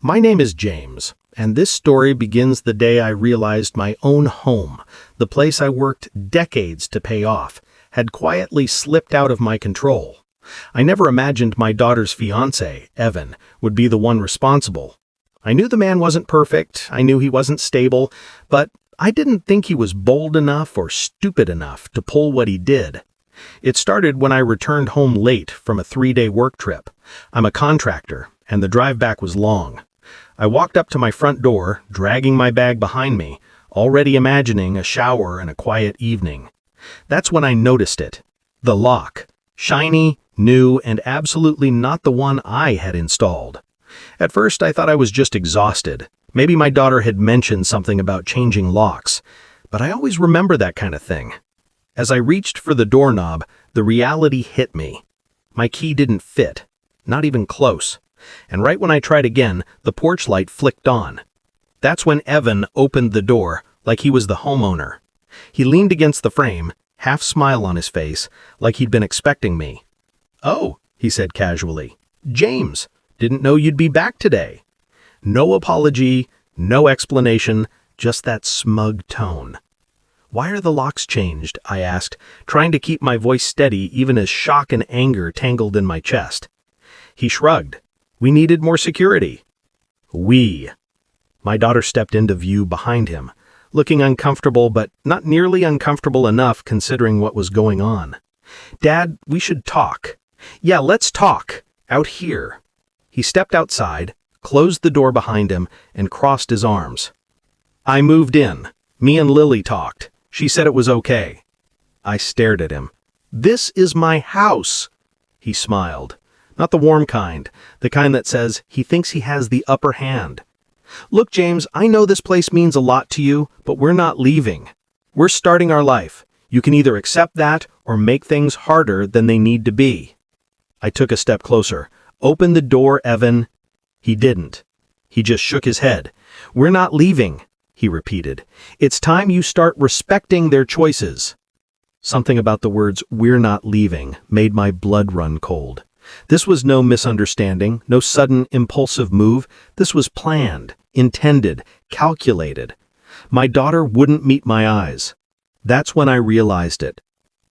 My name is James, and this story begins the day I realized my own home, the place I worked decades to pay off, had quietly slipped out of my control. I never imagined my daughter's fiancé, Evan, would be the one responsible. I knew the man wasn't perfect, I knew he wasn't stable, but I didn't think he was bold enough or stupid enough to pull what he did. It started when I returned home late from a 3-day work trip. I'm a contractor, and the drive back was long. I walked up to my front door, dragging my bag behind me, already imagining a shower and a quiet evening. That's when I noticed it. The lock. Shiny, new, and absolutely not the one I had installed. At first, I thought I was just exhausted. Maybe my daughter had mentioned something about changing locks, but I always remember that kind of thing. As I reached for the doorknob, the reality hit me. My key didn't fit, not even close. And right when I tried again, the porch light flicked on. That's when Evan opened the door, like he was the homeowner. He leaned against the frame, half smile on his face, like he'd been expecting me. "Oh," he said casually. "James, didn't know you'd be back today." No apology, no explanation, just that smug tone. "Why are the locks changed?" I asked, trying to keep my voice steady even as shock and anger tangled in my chest. He shrugged. "We needed more security." "We." My daughter stepped into view behind him, looking uncomfortable but not nearly uncomfortable enough considering what was going on. "Dad, we should talk." "Yeah, let's talk. Out here." He stepped outside, closed the door behind him, and crossed his arms. "I moved in. Me and Lily talked. She said it was okay." I stared at him. "This is my house." He smiled. Not the warm kind, the kind that says he thinks he has the upper hand. "Look, James, I know this place means a lot to you, but we're not leaving. We're starting our life. You can either accept that or make things harder than they need to be." I took a step closer. "Open the door, Evan." He didn't. He just shook his head. "We're not leaving," he repeated. "It's time you start respecting their choices." Something about the words "we're not leaving" made my blood run cold. This was no misunderstanding, no sudden, impulsive move. This was planned, intended, calculated. My daughter wouldn't meet my eyes. That's when I realized it.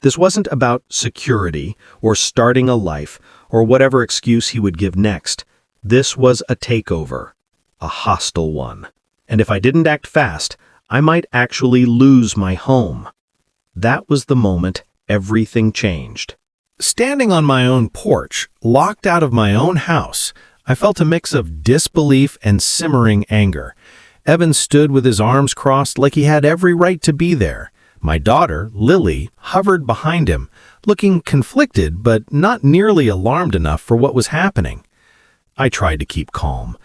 This wasn't about security or starting a life or whatever excuse he would give next. This was a takeover, a hostile one. And if I didn't act fast, I might actually lose my home. That was the moment everything changed. Standing on my own porch, locked out of my own house, I felt a mix of disbelief and simmering anger. Evan stood with his arms crossed like he had every right to be there. My daughter, Lily, hovered behind him, looking conflicted but not nearly alarmed enough for what was happening. I tried to keep calm.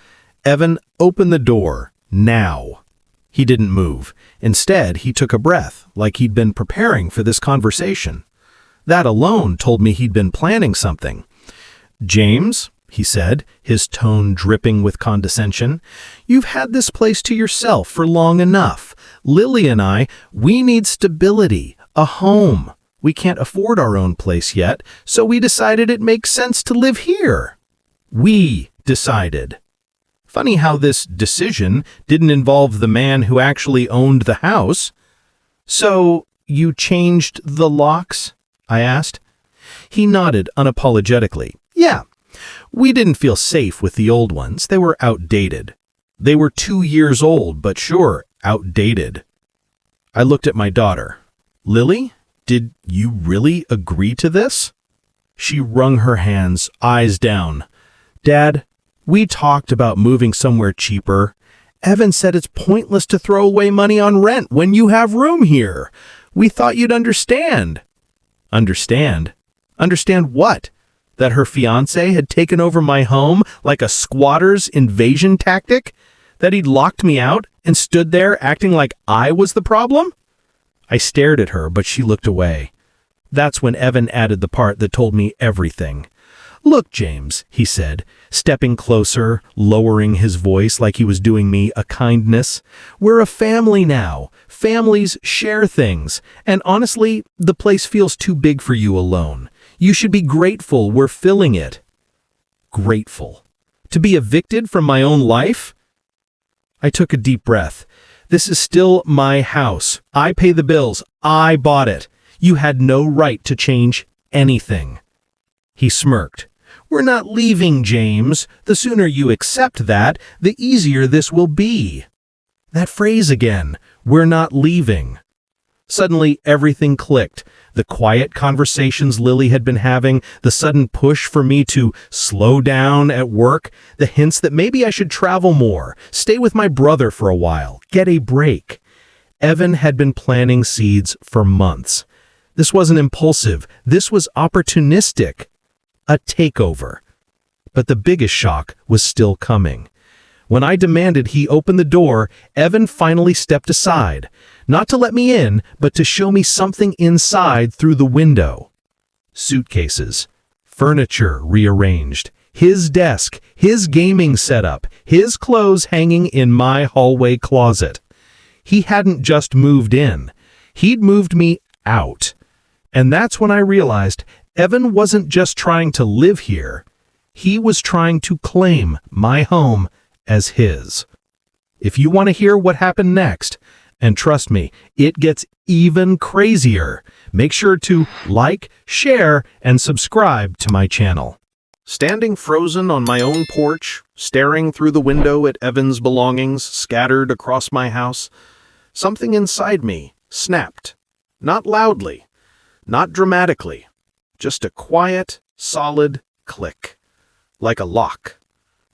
"Evan, open the door, now." He didn't move. Instead, he took a breath, like he'd been preparing for this conversation. That alone told me he'd been planning something. "James," he said, his tone dripping with condescension, "you've had this place to yourself for long enough. Lily and we need stability, a home. We can't afford our own place yet, so we decided it makes sense to live here." We decided. Funny how this decision didn't involve the man who actually owned the house. "So, you changed the locks?" I asked. He nodded unapologetically. "Yeah. We didn't feel safe with the old ones. They were outdated. They were 2 years old, but sure, outdated." I looked at my daughter. "Lily, did you really agree to this?" She wrung her hands, eyes down. "Dad, we talked about moving somewhere cheaper. Evan said it's pointless to throw away money on rent when you have room here. We thought you'd understand." Understand? Understand what? That her fiancé had taken over my home like a squatter's invasion tactic? That he'd locked me out and stood there acting like I was the problem? I stared at her, but she looked away. That's when Evan added the part that told me everything. "Look, James," he said, stepping closer, lowering his voice like he was doing me a kindness. "We're a family now. Families share things. And honestly, the place feels too big for you alone. You should be grateful we're filling it." Grateful. To be evicted from my own life? I took a deep breath. This is still my house. I pay the bills. I bought it. You had no right to change anything. He smirked. We're not leaving, James. The sooner you accept that, the easier this will be. That phrase again, we're not leaving. Suddenly, everything clicked. The quiet conversations Lily had been having, the sudden push for me to slow down at work, the hints that maybe I should travel more, stay with my brother for a while, get a break. Evan had been planting seeds for months. This wasn't impulsive. This was opportunistic. A takeover. But the biggest shock was still coming. When I demanded he open the door, Evan finally stepped aside, not to let me in, but to show me something inside through the window. Suitcases, furniture rearranged, his desk, his gaming setup, his clothes hanging in my hallway closet. He hadn't just moved in, he'd moved me out. And that's when I realized Evan wasn't just trying to live here, he was trying to claim my home as his. If you want to hear what happened next, and trust me, it gets even crazier, make sure to like, share, and subscribe to my channel. Standing frozen on my own porch, staring through the window at Evan's belongings scattered across my house, something inside me snapped. Not loudly, not dramatically, just a quiet, solid click, like a lock.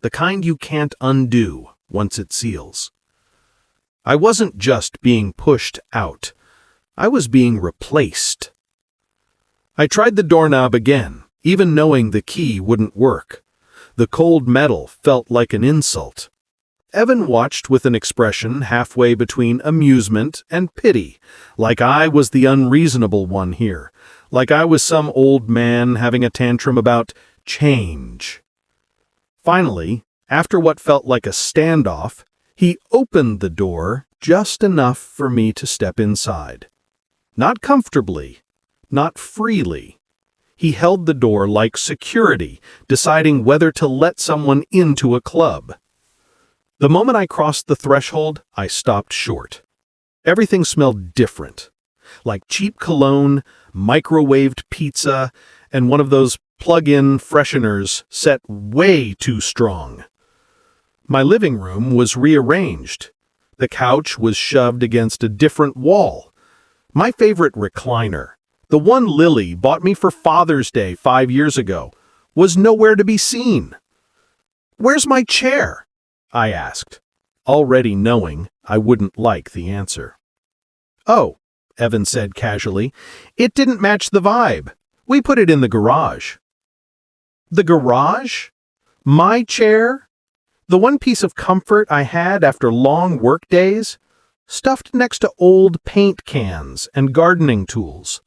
The kind you can't undo once it seals. I wasn't just being pushed out. I was being replaced. I tried the doorknob again, even knowing the key wouldn't work. The cold metal felt like an insult. Evan watched with an expression halfway between amusement and pity, like I was the unreasonable one here, like I was some old man having a tantrum about change. Finally, after what felt like a standoff, he opened the door just enough for me to step inside. Not comfortably, not freely. He held the door like security, deciding whether to let someone into a club. The moment I crossed the threshold, I stopped short. Everything smelled different, like cheap cologne, microwaved pizza, and one of those plug-in fresheners set way too strong. My living room was rearranged. The couch was shoved against a different wall. My favorite recliner, the one Lily bought me for Father's Day 5 years ago, was nowhere to be seen. "Where's my chair?" I asked, already knowing I wouldn't like the answer. "Oh," Evan said casually, "it didn't match the vibe. We put it in the garage." The garage? My chair? The one piece of comfort I had after long work days? Stuffed next to old paint cans and gardening tools.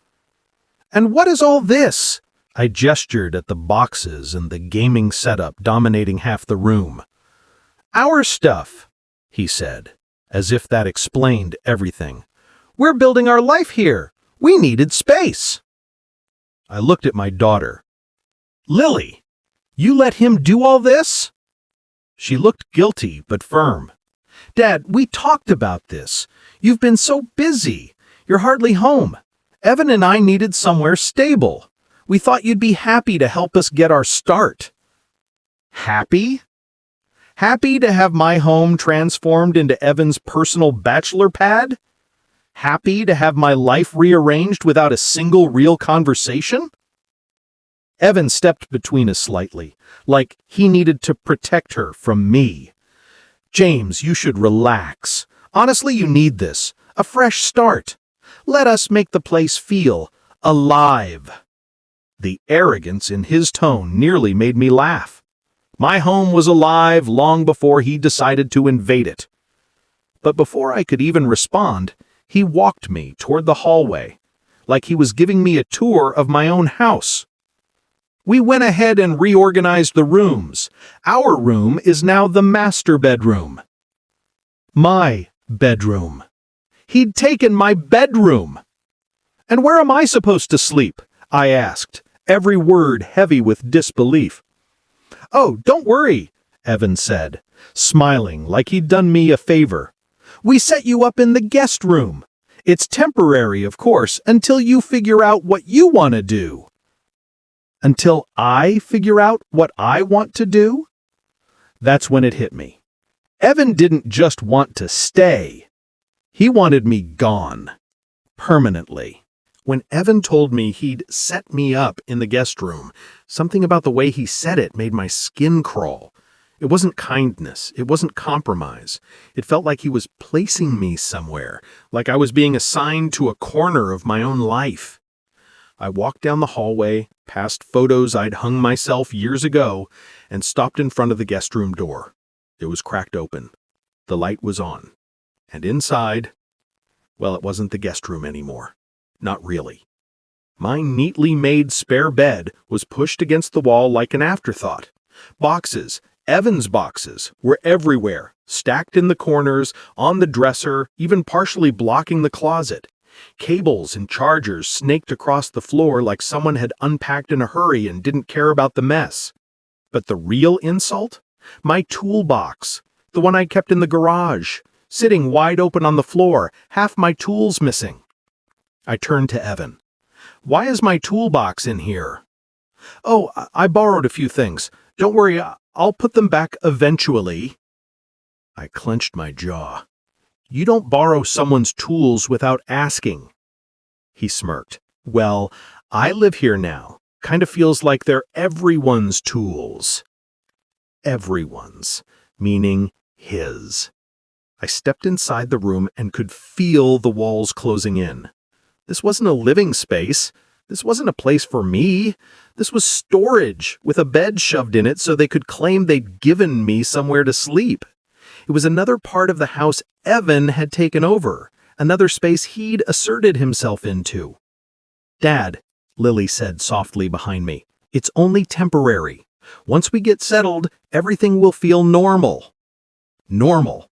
"And what is all this?" I gestured at the boxes and the gaming setup dominating half the room. "Our stuff," he said, as if that explained everything. "We're building our life here. We needed space." I looked at my daughter. "Lily, you let him do all this?" She looked guilty but firm. "Dad, we talked about this. You've been so busy. You're hardly home. Evan and I needed somewhere stable. We thought you'd be happy to help us get our start." Happy? Happy to have my home transformed into Evan's personal bachelor pad? Happy to have my life rearranged without a single real conversation? Evan stepped between us slightly, like he needed to protect her from me. "James, you should relax. Honestly, you need this. A fresh start. Let us make the place feel alive." The arrogance in his tone nearly made me laugh. My home was alive long before he decided to invade it. But before I could even respond, he walked me toward the hallway, like he was giving me a tour of my own house. We went ahead and reorganized the rooms. Our room is now the master bedroom. My bedroom. He'd taken my bedroom. "And where am I supposed to sleep?" I asked, every word heavy with disbelief. "Oh, don't worry," Evan said, smiling like he'd done me a favor. "We set you up in the guest room. It's temporary, of course, until you figure out what you want to do." Until I figure out what I want to do? That's when it hit me. Evan didn't just want to stay. He wanted me gone. Permanently. When Evan told me he'd set me up in the guest room, something about the way he said it made my skin crawl. It wasn't kindness. It wasn't compromise. It felt like he was placing me somewhere, like I was being assigned to a corner of my own life. I walked down the hallway, past photos I'd hung myself years ago, and stopped in front of the guest room door. It was cracked open. The light was on. And inside, well, it wasn't the guest room anymore. Not really. My neatly made spare bed was pushed against the wall like an afterthought. Boxes, Evan's boxes, were everywhere, stacked in the corners, on the dresser, even partially blocking the closet. Cables and chargers snaked across the floor like someone had unpacked in a hurry and didn't care about the mess. But the real insult? My toolbox, the one I kept in the garage, sitting wide open on the floor, half my tools missing. I turned to Evan. "Why is my toolbox in here?" "Oh, I borrowed a few things. Don't worry, I'll put them back eventually." I clenched my jaw. "You don't borrow someone's tools without asking." He smirked. "Well, I live here now. Kind of feels like they're everyone's tools." Everyone's, meaning his. I stepped inside the room and could feel the walls closing in. This wasn't a living space. This wasn't a place for me. This was storage, with a bed shoved in it so they could claim they'd given me somewhere to sleep. It was another part of the house Evan had taken over, another space he'd asserted himself into. "Dad," Lily said softly behind me, "it's only temporary. Once we get settled, everything will feel normal." Normal.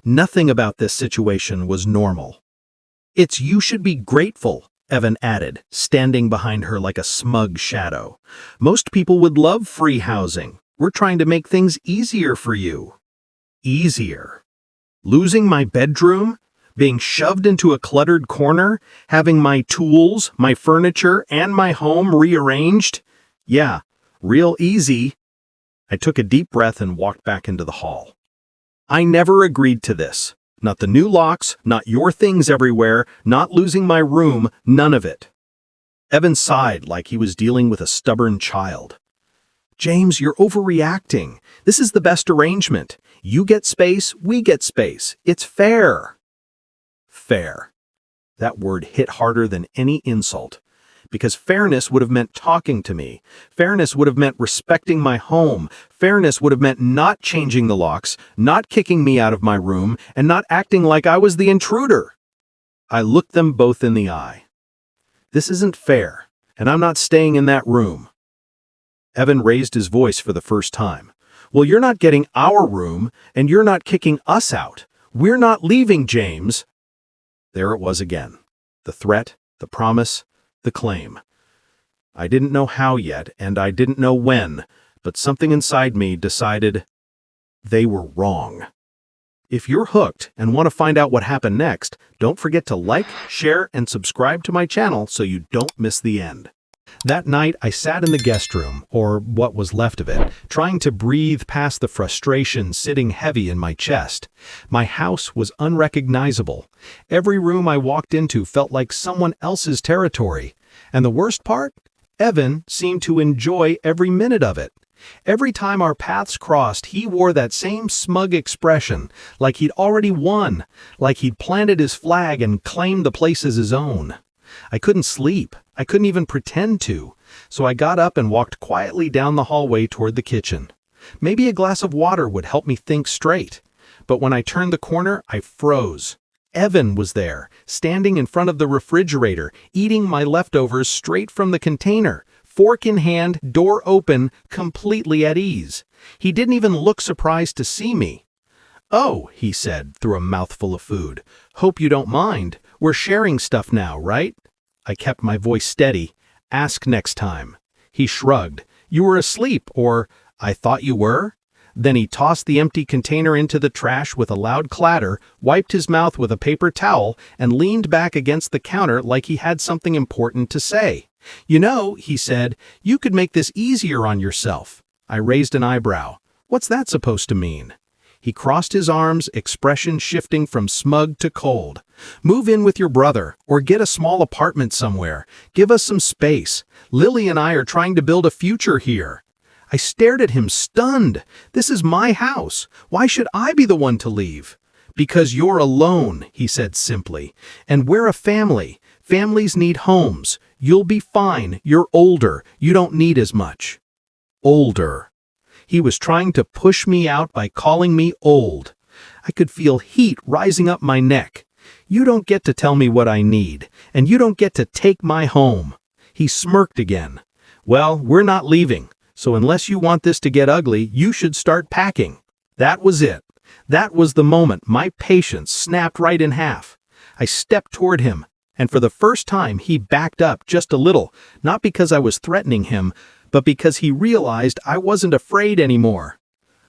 Nothing about this situation was normal. "It's you should be grateful," Evan added, standing behind her like a smug shadow. "Most people would love free housing. We're trying to make things easier for you." Easier. Losing my bedroom? Being shoved into a cluttered corner? Having my tools, my furniture, and my home rearranged? Yeah, real easy. I took a deep breath and walked back into the hall. I never agreed to this. Not the new locks, not your things everywhere, not losing my room, none of it. Evan sighed like he was dealing with a stubborn child. "James, you're overreacting. This is the best arrangement. You get space, we get space. It's fair." Fair. That word hit harder than any insult. Because fairness would have meant talking to me. Fairness would have meant respecting my home. Fairness would have meant not changing the locks, not kicking me out of my room, and not acting like I was the intruder. I looked them both in the eye. "This isn't fair, and I'm not staying in that room." Evan raised his voice for the first time. "Well, you're not getting our room, and you're not kicking us out. We're not leaving, James." There it was again. The threat, the promise, the claim. I didn't know how yet, and I didn't know when, but something inside me decided they were wrong. If you're hooked and want to find out what happened next, don't forget to like, share, and subscribe to my channel so you don't miss the end. That night, I sat in the guest room, or what was left of it, trying to breathe past the frustration sitting heavy in my chest. My house was unrecognizable. Every room I walked into felt like someone else's territory. And the worst part? Evan seemed to enjoy every minute of it. Every time our paths crossed, he wore that same smug expression, like he'd already won, like he'd planted his flag and claimed the place as his own. I couldn't sleep. I couldn't even pretend to. So I got up and walked quietly down the hallway toward the kitchen. Maybe a glass of water would help me think straight. But when I turned the corner, I froze. Evan was there, standing in front of the refrigerator, eating my leftovers straight from the container, fork in hand, door open, completely at ease. He didn't even look surprised to see me. "Oh," he said through a mouthful of food. "Hope you don't mind. We're sharing stuff now, right?" I kept my voice steady. "Ask next time." He shrugged. "You were asleep, or I thought you were?" Then he tossed the empty container into the trash with a loud clatter, wiped his mouth with a paper towel, and leaned back against the counter like he had something important to say. "You know," he said, "you could make this easier on yourself." I raised an eyebrow. "What's that supposed to mean?" He crossed his arms, expression shifting from smug to cold. "Move in with your brother, or get a small apartment somewhere. Give us some space. Lily and I are trying to build a future here." I stared at him, stunned. "This is my house. Why should I be the one to leave?" "Because you're alone," he said simply. "And we're a family. Families need homes. You'll be fine. You're older. You don't need as much." Older. He was trying to push me out by calling me old. I could feel heat rising up my neck. "You don't get to tell me what I need, and you don't get to take my home." He smirked again. "Well, we're not leaving, so unless you want this to get ugly, you should start packing." That was it. That was the moment my patience snapped right in half. I stepped toward him, and for the first time he backed up just a little, not because I was threatening him, but because he realized I wasn't afraid anymore.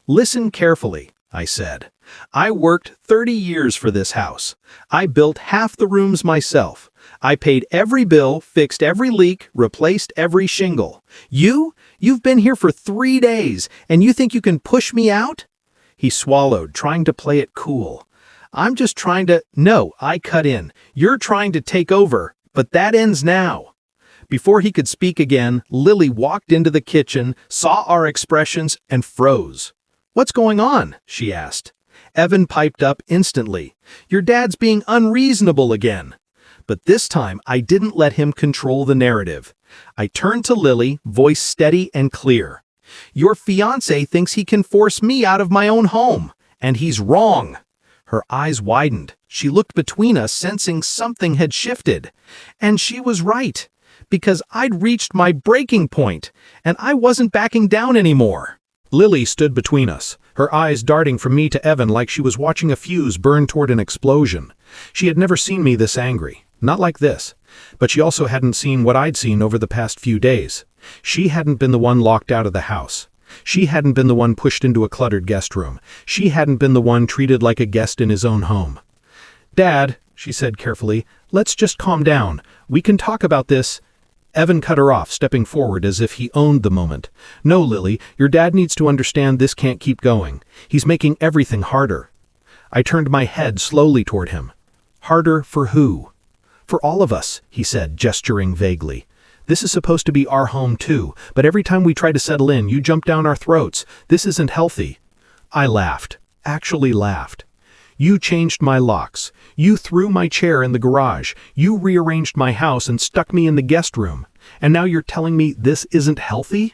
"Listen carefully," I said. "I worked 30 years for this house. I built half the rooms myself. I paid every bill, fixed every leak, replaced every shingle. You've been here for 3 days, and you think you can push me out?" He swallowed, trying to play it cool. "I'm just trying to—" "No," I cut in. "You're trying to take over, but that ends now." Before he could speak again, Lily walked into the kitchen, saw our expressions, and froze. "What's going on?" she asked. Evan piped up instantly. "Your dad's being unreasonable again." But this time, I didn't let him control the narrative. I turned to Lily, voice steady and clear. "Your fiancé thinks he can force me out of my own home, and he's wrong." Her eyes widened. She looked between us, sensing something had shifted. And she was right. Because I'd reached my breaking point, and I wasn't backing down anymore. Lily stood between us, her eyes darting from me to Evan like she was watching a fuse burn toward an explosion. She had never seen me this angry, not like this, but she also hadn't seen what I'd seen over the past few days. She hadn't been the one locked out of the house. She hadn't been the one pushed into a cluttered guest room. She hadn't been the one treated like a guest in his own home. "Dad," she said carefully, "let's just calm down. We can talk about this." Evan cut her off, stepping forward as if he owned the moment. "No, Lily, your dad needs to understand this can't keep going. He's making everything harder." I turned my head slowly toward him. "Harder for who?" "For all of us," he said, gesturing vaguely. "This is supposed to be our home too, but every time we try to settle in, you jump down our throats. This isn't healthy." I laughed, actually laughed. "You changed my locks. You threw my chair in the garage. You rearranged my house and stuck me in the guest room. And now you're telling me this isn't healthy?"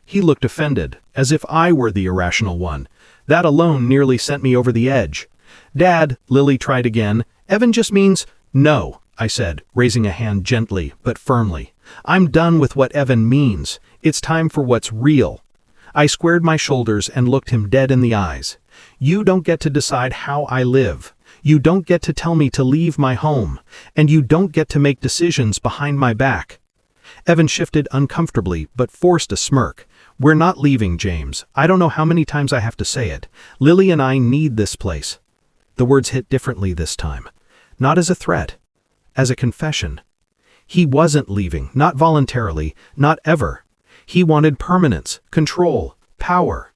He looked offended, as if I were the irrational one. That alone nearly sent me over the edge. "Dad," Lily tried again, "Evan just means—" "No," I said, raising a hand gently but firmly. "I'm done with what Evan means. It's time for what's real." I squared my shoulders and looked him dead in the eyes. "You don't get to decide how I live. You don't get to tell me to leave my home. And you don't get to make decisions behind my back." Evan shifted uncomfortably, but forced a smirk. "We're not leaving, James. I don't know how many times I have to say it. Lily and I need this place." The words hit differently this time. Not as a threat, as a confession. He wasn't leaving, not voluntarily, not ever. He wanted permanence, control, power.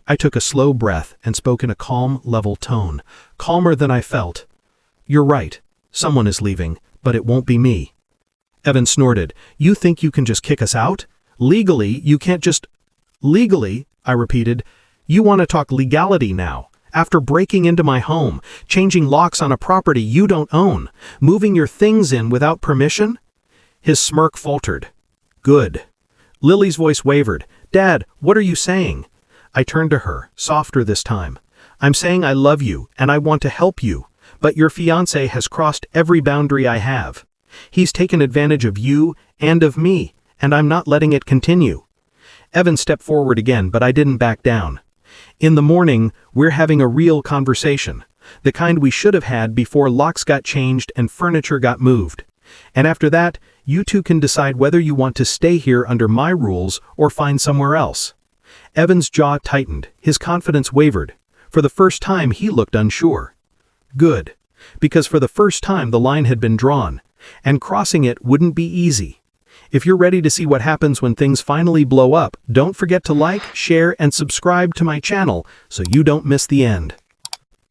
I took a slow breath and spoke in a calm, level tone, calmer than I felt. "You're right. Someone is leaving, but it won't be me." Evan snorted. "You think you can just kick us out? Legally, you can't just—" "Legally," I repeated. "You want to talk legality now? After breaking into my home, changing locks on a property you don't own, moving your things in without permission?" His smirk faltered. "Good." Lily's voice wavered. "Dad, what are you saying?" I turned to her, softer this time. "I'm saying I love you, and I want to help you, but your fiancé has crossed every boundary I have. He's taken advantage of you and of me, and I'm not letting it continue." Evan stepped forward again, but I didn't back down. "In the morning, we're having a real conversation, the kind we should have had before locks got changed and furniture got moved. And after that, you two can decide whether you want to stay here under my rules or find somewhere else." Evan's jaw tightened, his confidence wavered. For the first time, he looked unsure. Good, because for the first time the line had been drawn, and crossing it wouldn't be easy. If you're ready to see what happens when things finally blow up, don't forget to like, share, and subscribe to my channel so you don't miss the end.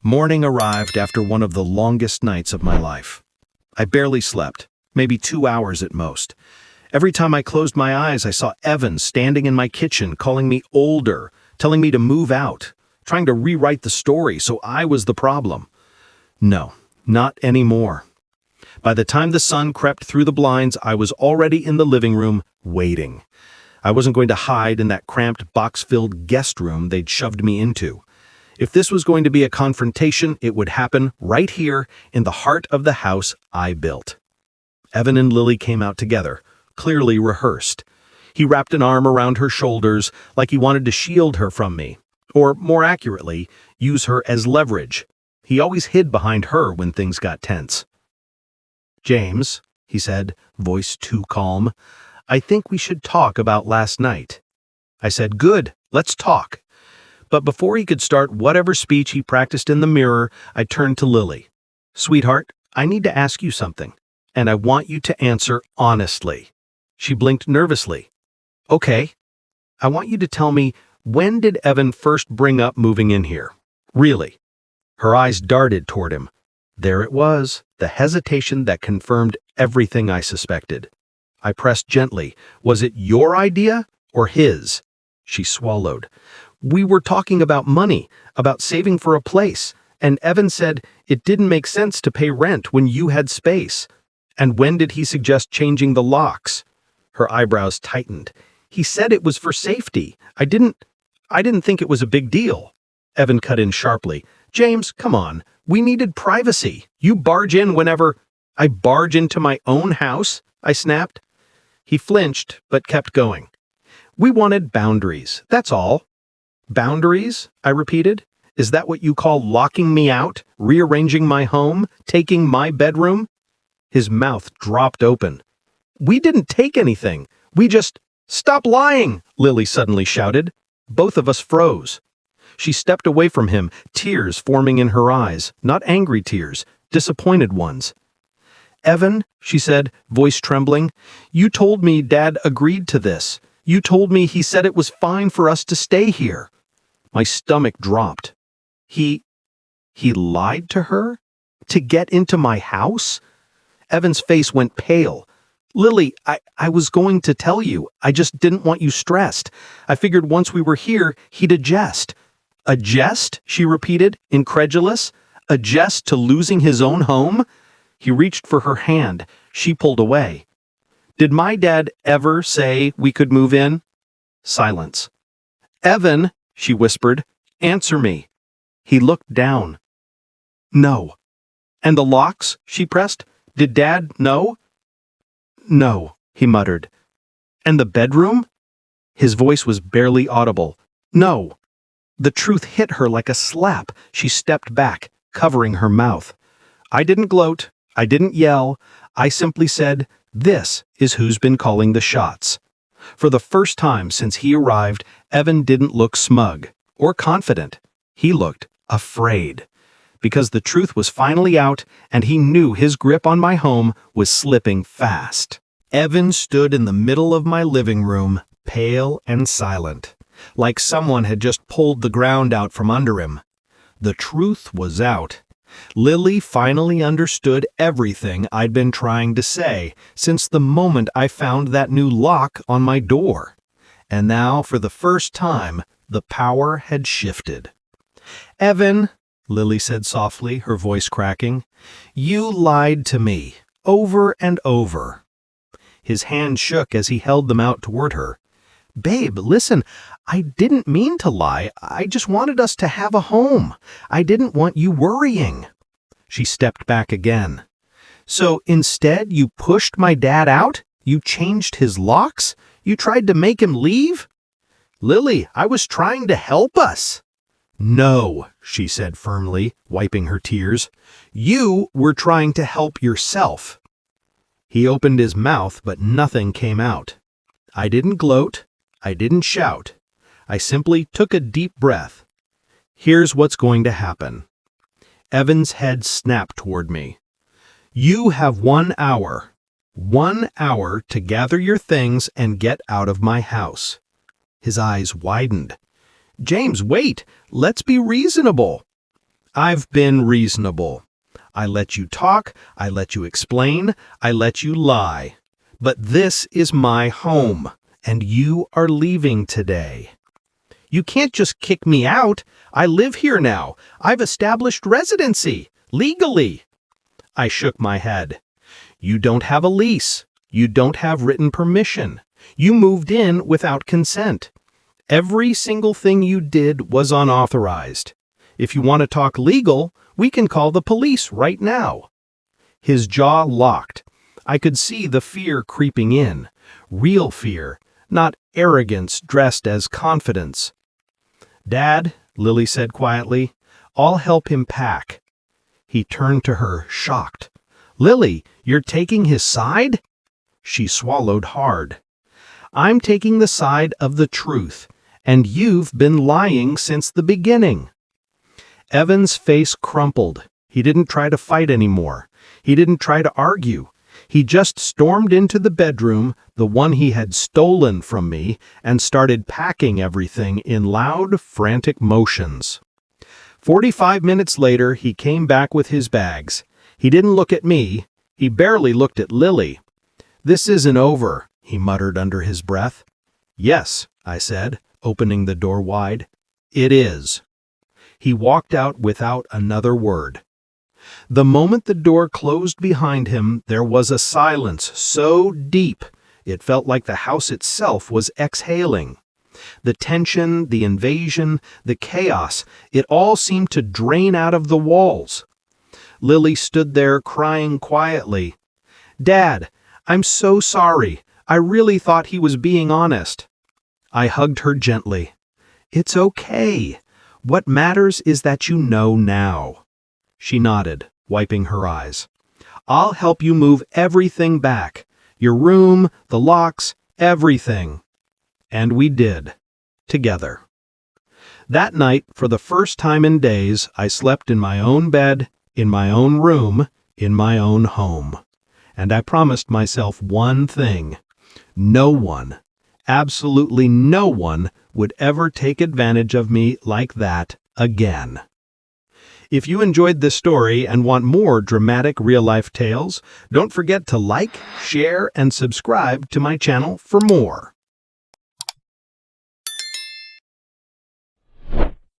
Morning arrived after one of the longest nights of my life. I barely slept, maybe 2 hours at most. Every time I closed my eyes, I saw Evan standing in my kitchen, calling me older, telling me to move out, trying to rewrite the story so I was the problem. No, not anymore. By the time the sun crept through the blinds, I was already in the living room, waiting. I wasn't going to hide in that cramped, box-filled guest room they'd shoved me into. If this was going to be a confrontation, it would happen right here in the heart of the house I built. Evan and Lily came out together, clearly rehearsed. He wrapped an arm around her shoulders like he wanted to shield her from me, or more accurately, use her as leverage. He always hid behind her when things got tense. "James," he said, voice too calm, "I think we should talk about last night." I said, "Good, let's talk." But before he could start whatever speech he practiced in the mirror, I turned to Lily. "Sweetheart, I need to ask you something, and I want you to answer honestly." She blinked nervously. "Okay. I want you to tell me, when did Evan first bring up moving in here? Really?" Her eyes darted toward him. There it was, the hesitation that confirmed everything I suspected. I pressed gently. "Was it your idea or his?" She swallowed. "We were talking about money, about saving for a place, and Evan said it didn't make sense to pay rent when you had space. And when did he suggest changing the locks?" Her eyebrows tightened. "He said it was for safety. I didn't think it was a big deal." Evan cut in sharply. "James, come on. We needed privacy. You barge in whenever—" "I barge into my own house?" I snapped. He flinched, but kept going. "We wanted boundaries, that's all." "Boundaries?" I repeated. "Is that what you call locking me out, rearranging my home, taking my bedroom?" His mouth dropped open. "We didn't take anything. We just—" "Stop lying!" Lily suddenly shouted. Both of us froze. She stepped away from him, tears forming in her eyes, not angry tears, disappointed ones. "Evan," she said, voice trembling, "you told me Dad agreed to this. You told me he said it was fine for us to stay here." My stomach dropped. He lied to her? To get into my house? Evan's face went pale. "Lily, I was going to tell you. I just didn't want you stressed. I figured once we were here, he'd adjust." "Adjust?" she repeated, incredulous. "Adjust to losing his own home?" He reached for her hand. She pulled away. "Did my dad ever say we could move in?" Silence. "Evan," she whispered, "answer me." He looked down. "No." "And the locks?" she pressed. "Did Dad know?" "No," he muttered. "And the bedroom?" His voice was barely audible. "No." The truth hit her like a slap. She stepped back, covering her mouth. I didn't gloat. I didn't yell. I simply said, "This is who's been calling the shots." For the first time since he arrived, Evan didn't look smug or confident. He looked afraid. Because the truth was finally out, and he knew his grip on my home was slipping fast. Evan stood in the middle of my living room, pale and silent, like someone had just pulled the ground out from under him. The truth was out. Lily finally understood everything I'd been trying to say since the moment I found that new lock on my door. And now, for the first time, the power had shifted. "Evan," Lily said softly, her voice cracking, "you lied to me, over and over." His hand shook as he held them out toward her. "Babe, listen, I didn't mean to lie. I just wanted us to have a home. I didn't want you worrying." She stepped back again. "So instead you pushed my dad out? You changed his locks? You tried to make him leave?" "Lily, I was trying to help us." "No," she said firmly, wiping her tears. "You were trying to help yourself." He opened his mouth, but nothing came out. I didn't gloat. I didn't shout. I simply took a deep breath. Here's what's going to happen. Evan's head snapped toward me. You have 1 hour. 1 hour to gather your things and get out of my house. His eyes widened. James, wait! Let's be reasonable. I've been reasonable. I let you talk, I let you explain, I let you lie. But this is my home, and you are leaving today. You can't just kick me out. I live here now. I've established residency, legally. I shook my head. You don't have a lease. You don't have written permission. You moved in without consent. Every single thing you did was unauthorized. If you want to talk legal, we can call the police right now. His jaw locked. I could see the fear creeping in. Real fear, not arrogance dressed as confidence. Dad, Lily said quietly, I'll help him pack. He turned to her, shocked. Lily, you're taking his side? She swallowed hard. I'm taking the side of the truth, and you've been lying since the beginning. Evan's face crumpled. He didn't try to fight anymore. He didn't try to argue. He just stormed into the bedroom, the one he had stolen from me, and started packing everything in loud, frantic motions. 45 minutes later, he came back with his bags. He didn't look at me. He barely looked at Lily. This isn't over, he muttered under his breath. Yes, I said, opening the door wide. It is. He walked out without another word. The moment the door closed behind him, there was a silence so deep it felt like the house itself was exhaling. The tension, the invasion, the chaos, it all seemed to drain out of the walls. Lily stood there crying quietly. Dad, I'm so sorry. I really thought he was being honest. I hugged her gently. It's okay. What matters is that you know now. She nodded, wiping her eyes. I'll help you move everything back. Your room, the locks, everything. And we did. Together. That night, for the first time in days, I slept in my own bed, in my own room, in my own home. And I promised myself one thing. No one, absolutely no one, would ever take advantage of me like that again. If you enjoyed this story and want more dramatic real-life tales, don't forget to like, share, and subscribe to my channel for more.